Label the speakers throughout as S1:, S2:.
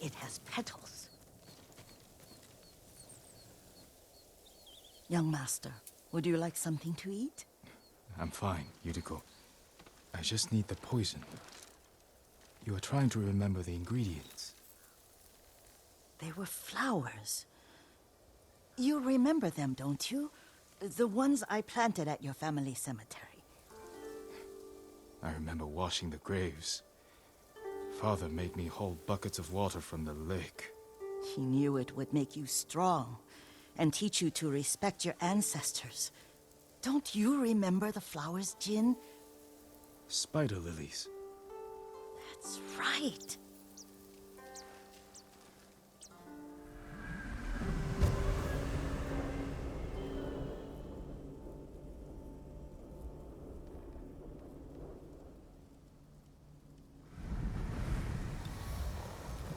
S1: It has petals. Young master, would you like something to eat?
S2: I'm fine, Yuriko. I just need the poison. You are trying to remember the ingredients.
S1: They were flowers. You remember them, don't you? The ones I planted at your family cemetery.
S2: I remember washing the graves. Father made me hold buckets of water from the lake.
S1: He knew it would make you strong and teach you to respect your ancestors. Don't you remember the flowers, Jin?
S2: Spider lilies.
S1: That's right.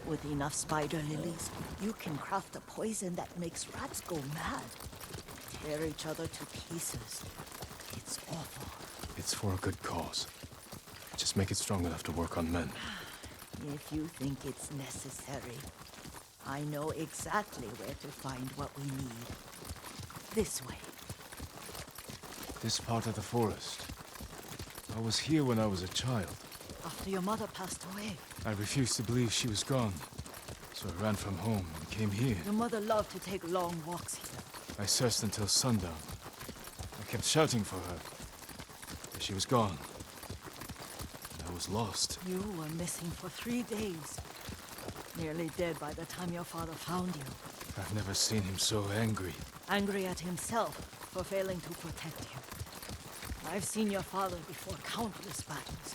S1: With enough spider lilies, you can craft a poison that makes rats go mad. Tear each other to pieces. It's awful.
S2: It's for a good cause. Just make it strong enough to work on men.
S1: If you think it's necessary, I know exactly where to find what we need. This way.
S2: This part of the forest. I was here when I was a child.
S1: After your mother passed away.
S2: I refused to believe she was gone. So I ran from home and came here.
S1: Your mother loved to take long walks here.
S2: I searched until sundown. I kept shouting for her. But she was gone. And I was lost.
S1: You were missing for 3 days. Nearly dead by the time your father found you.
S2: I've never seen him so angry.
S1: Angry at himself for failing to protect you. I've seen your father before countless battles.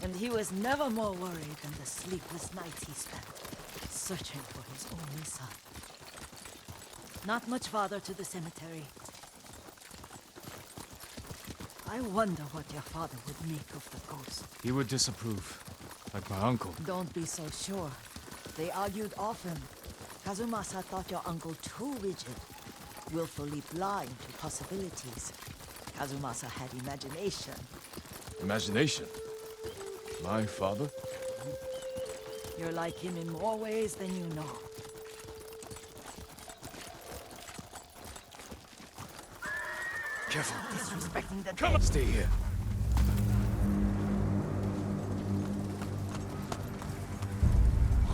S1: And he was never more worried than the sleepless nights he spent searching for his only son. Not much farther to the cemetery. I wonder what your father would make of the ghost.
S2: He would disapprove, like my uncle.
S1: Don't be so sure. They argued often. Kazumasa thought your uncle too rigid, willfully blind to possibilities. Kazumasa had imagination.
S2: Imagination? My father?
S1: You're like him in more ways than you know.
S2: Careful.
S1: Disrespecting the
S2: Come on, stay here.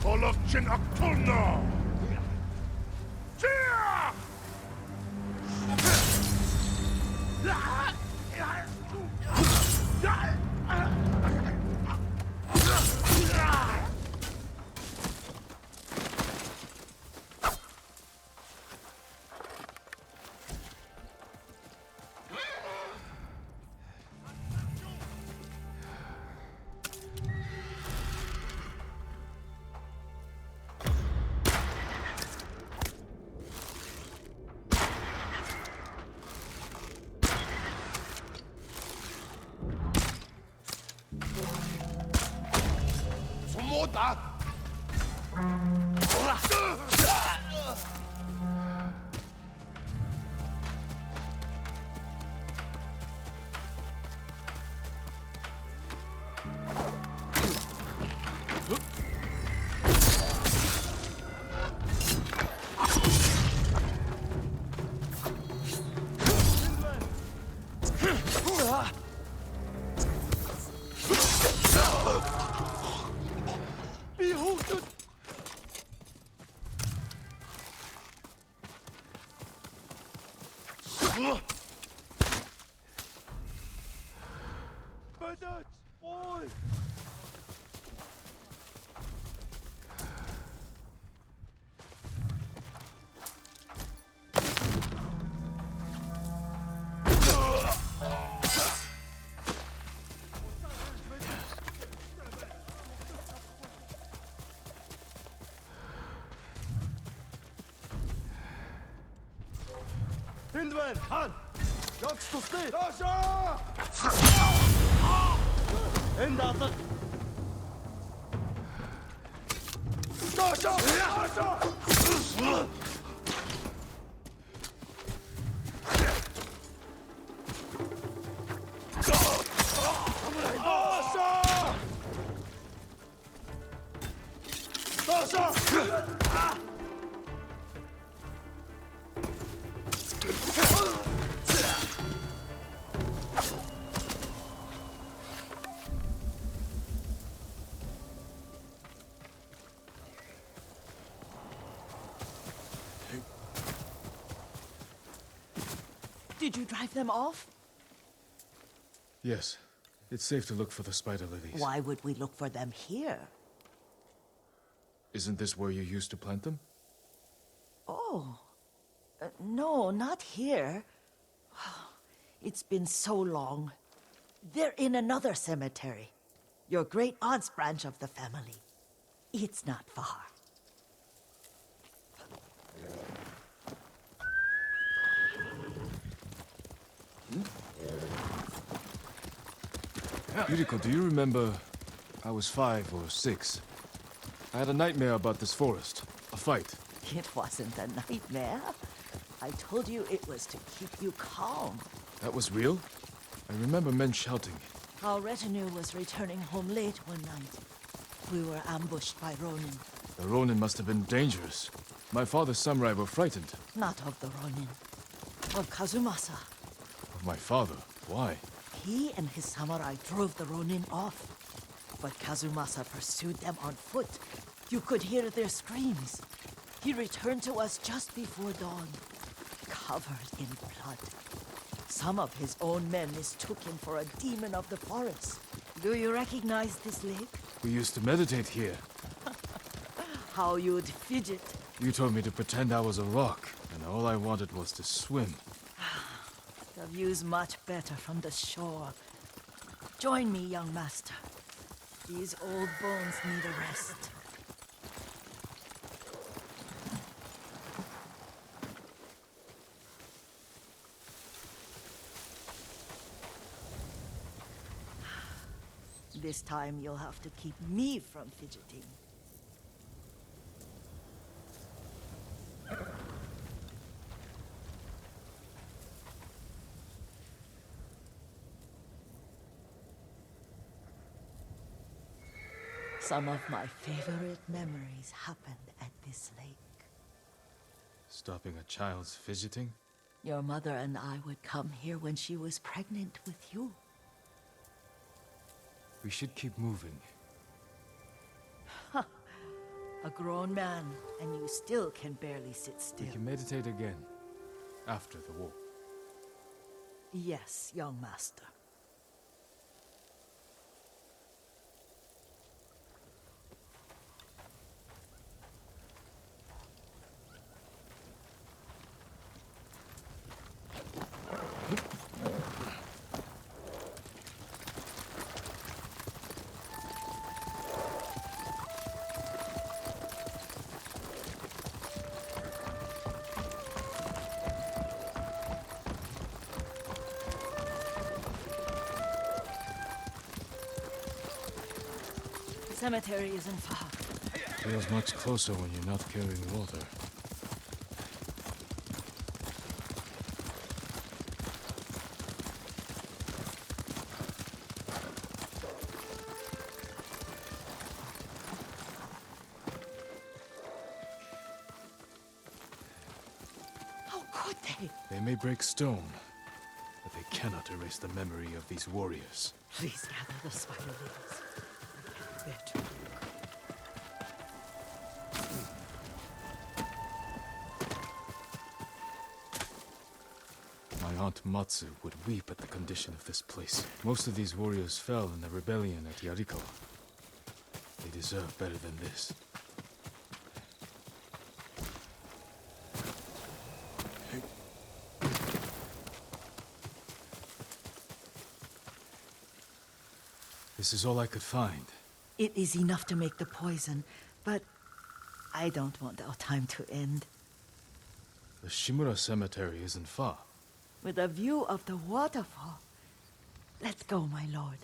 S3: Kolokchin Aktulno! 뭐다?
S4: Hindwen, Han! Jagst du sted? Enda atıl!
S1: Did you drive them off?
S2: Yes. It's safe to look for the spider lilies.
S1: Why would we look for them here?
S2: Isn't this where you used to plant them?
S1: Oh. No, not here. It's been so long. They're in another cemetery. Your great-aunt's branch of the family. It's not far.
S2: Yuriko, do you remember... I was 5 or 6. I had a nightmare about this forest. A fight.
S1: It wasn't a nightmare. I told you it was to keep you calm.
S2: That was real? I remember men shouting.
S1: Our retinue was returning home late one night. We were ambushed by Ronin.
S2: The Ronin must have been dangerous. My father's samurai were frightened.
S1: Not of the Ronin. Of Kazumasa.
S2: Of my father? Why?
S1: He and his samurai drove the Ronin off. But Kazumasa pursued them on foot. You could hear their screams. He returned to us just before dawn, covered in blood. Some of his own men mistook him for a demon of the forest. Do you recognize this lake?
S2: We used to meditate here.
S1: How you'd fidget.
S2: You told me to pretend I was a rock, and all I wanted was to swim.
S1: The view's much better from the shore. Join me, young master. These old bones need a rest. This time you'll have to keep me from fidgeting. Some of my favorite memories happened at this lake.
S2: Stopping a child's fidgeting?
S1: Your mother and I would come here when she was pregnant with you.
S2: We should keep moving.
S1: A grown man, and you still can barely sit still.
S2: We can meditate again. After the war.
S1: Yes, young master. The cemetery isn't far.
S2: Feels much closer when you're not carrying water.
S1: How could they?
S2: They may break stone, but they cannot erase the memory of these warriors.
S1: Please gather the spider lilies. I can't bear to look.
S2: My aunt Matsu would weep at the condition of this place. Most of these warriors fell in the rebellion at Yarikawa. They deserve better than this. This is all I could find.
S1: It is enough to make the poison, but I don't want our time to end.
S2: The Shimura Cemetery isn't far.
S1: With a view of the waterfall. Let's go, my lord.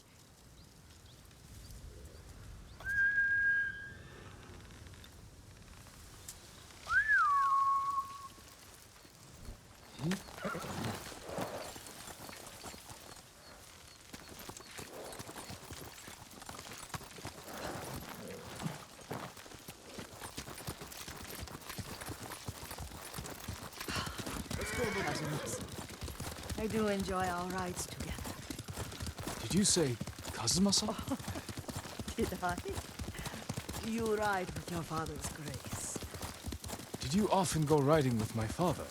S1: I do enjoy our rides together.
S2: Did you say Kazuma-san?
S1: Did I? You ride with your father's grace.
S2: Did you often go riding with my father?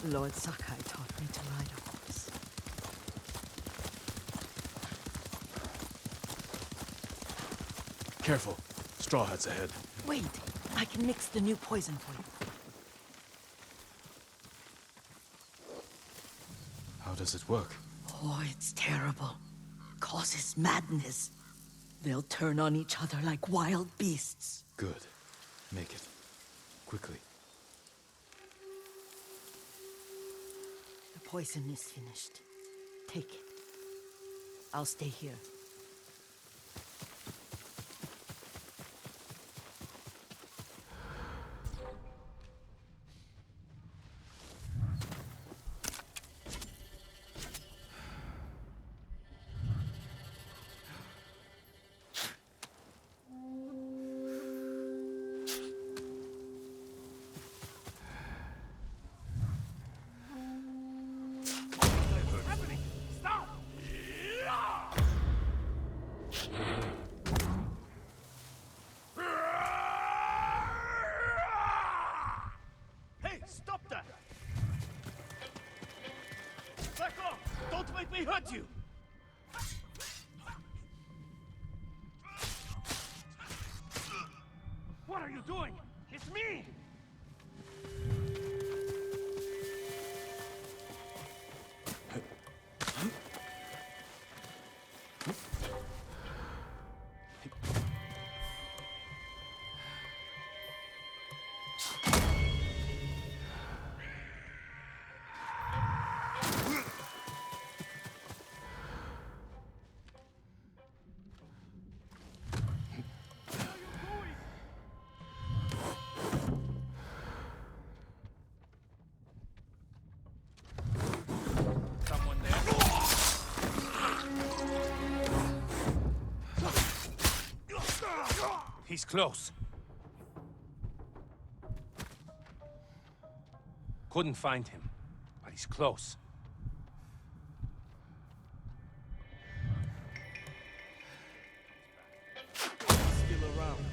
S1: Lord Sakai taught me to ride a horse.
S2: Careful. Straw Hat's ahead.
S1: Wait, I can mix the new poison for you.
S2: How does it work?
S1: Oh, it's terrible. Causes madness. They'll turn on each other like wild beasts.
S2: Good. Make it. Quickly.
S1: The poison is finished. Take it. I'll stay here.
S4: Hey, stop that! Back off! Don't make me hurt you! What are you doing? It's me! Someone there? He's close. Couldn't find him, but he's close. Still around.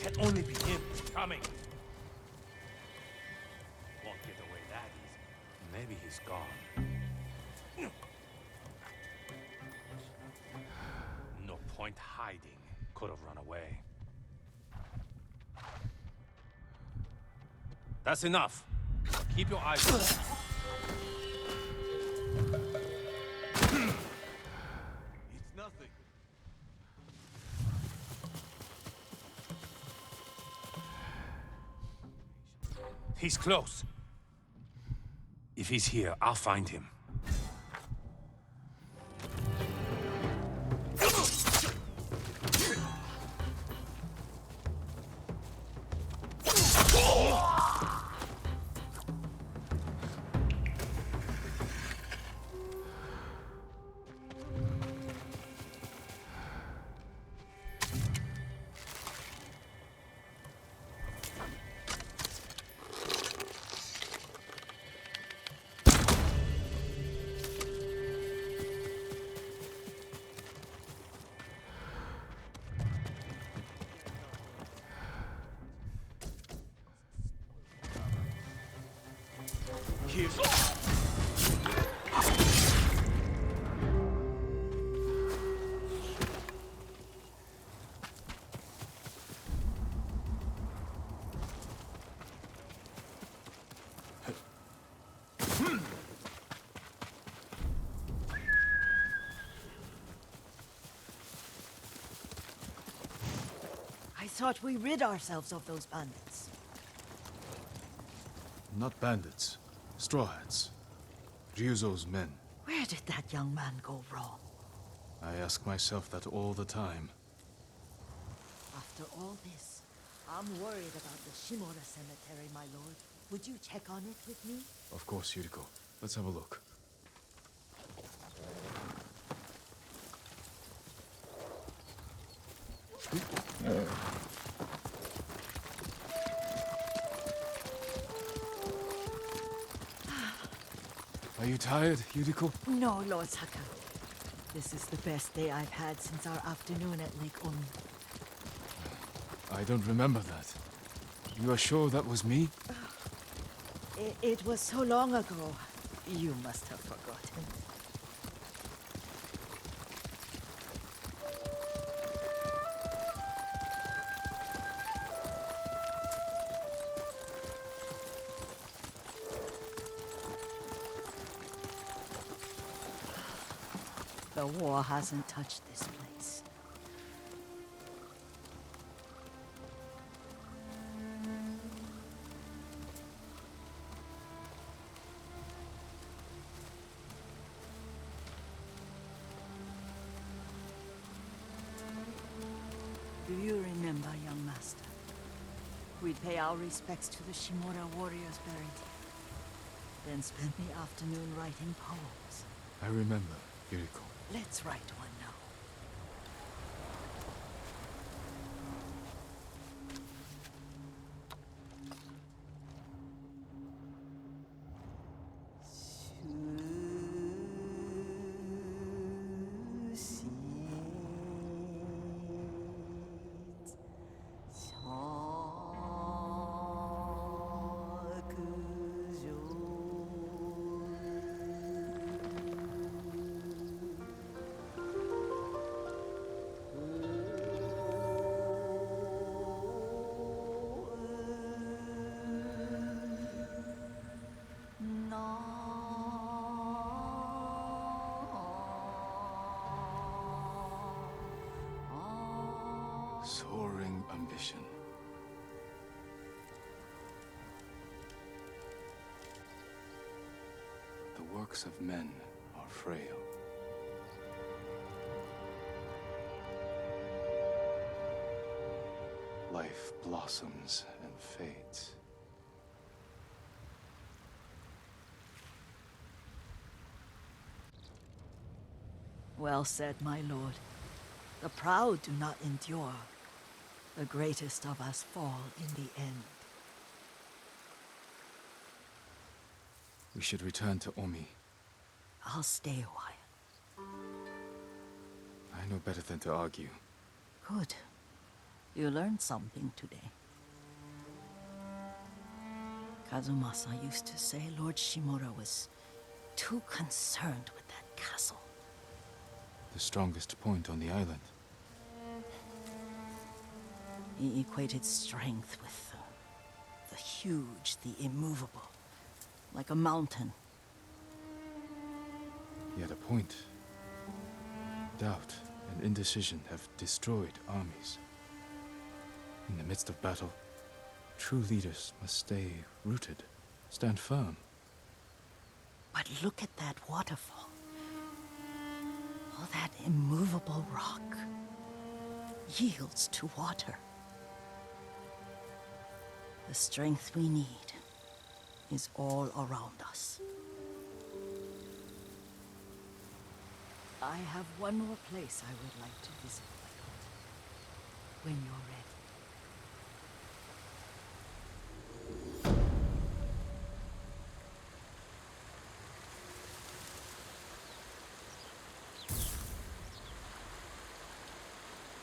S4: Can only be him coming. Won't get away that easy. Maybe he's gone. No point hiding. Could have run away. That's enough. Keep your eyes open. It's nothing. He's close. If he's here, I'll find him.
S3: here.
S1: I thought we rid ourselves of those bandits.
S2: Not bandits. Straw Hats. Ryuzo's men.
S1: Where did that young man go wrong?
S2: I ask myself that all the time.
S1: After all this, I'm worried about the Shimura Cemetery, my lord. Would you check on it with me?
S2: Of course, Yuriko. Let's have a look. Are you tired, Yuriko?
S1: No, Lord Saka. This is the best day I've had since our afternoon at Lake Un.
S2: I don't remember that. You are sure that was me?
S1: It was so long ago. You must have forgotten. The war hasn't touched this place. Do you remember, young master? We'd pay our respects to the Shimura warriors buried here, then spend the afternoon writing poems.
S2: I remember, Yuriko.
S1: Let's write one now.
S2: Soaring ambition. The works of men are frail. Life blossoms and fades.
S1: Well said, my lord. The proud do not endure. The greatest of us fall in the end.
S2: We should return to Omi.
S1: I'll stay a while.
S2: I know better than to argue.
S1: Good. You learned something today. Kazumasa used to say Lord Shimura was too concerned with that castle.
S2: The strongest point on the island.
S1: He equated strength with the huge, the immovable, like a mountain.
S2: He had a point. Doubt and indecision have destroyed armies. In the midst of battle, true leaders must stay rooted, stand firm.
S1: But look at that waterfall. All that immovable rock yields to water. The strength we need is all around us. I have one more place I would like to visit, my lord. When you're